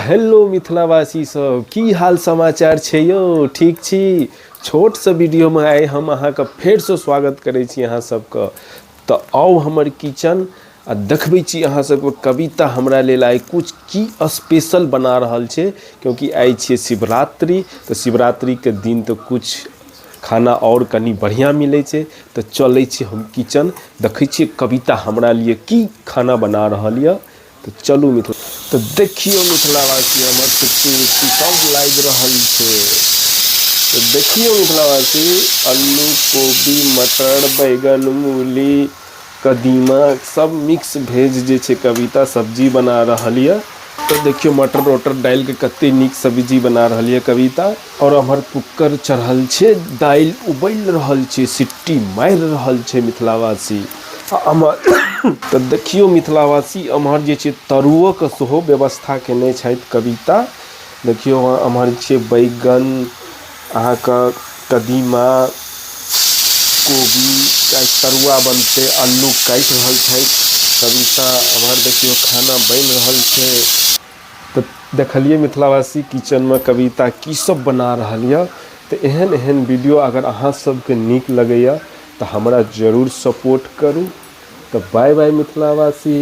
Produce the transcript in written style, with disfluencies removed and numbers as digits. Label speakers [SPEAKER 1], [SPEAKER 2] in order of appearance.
[SPEAKER 1] Hello मिथिलावासी सब की हाल समाचार छे यो ठीक छी। छोट सा वीडियो में आए हम अहाँके फेर से स्वागत करै छी अहाँ सबके। तो आओ हमर किचन आ देखबै छी अहाँ सबके कविता हमरा लेल आइ कुछ की स्पेशल बना रहल छे, क्योंकि आइ छे शिवरात्रि। तो शिवरात्रि के दिन तो कुछ खाना और कनी बढ़िया मिले छे। तो चले छी हम किचन, देखै छी कविता हमरा लिए की खाना बना रहल ये। तो चलू मिथिला, तो देखियो मिथिलावासी हमर कुट्टी सब लाग रहल छे। तो देखियो मिथिलावासी आलू कोबी मटर बैगन मूली कदीमा सब मिक्स भेज जे छे कविता सब्जी बना रहल ये। तो देखियो मटर वटर डाल के कते निक सब्जी बना रहल ये कविता। और हमर कुकर चढ़ल छे, दाल उबल रहल छे, सिट्टी मार रहल छे मिथिलावासी। तो देखियो मिथिलावासी अमहर जे छे तरुओ के सेहो व्यवस्था केने छथि कविता। देखियो अमहर छे बैगन अहाँ का कदीमा कोबी का तरुआ बनते, आलू काट रहल छथि कविता। अमहर देखियो खाना बन रहल छे। तो देखलिए मिथिलावासी किचन में कविता की सब बना रहल ये। तो एहन एहन वीडियो अगर अहाँ सबके नीक लगैया तो हमरा जरूर सपोर्ट करू। तो बाय बाय मिथिलावासी।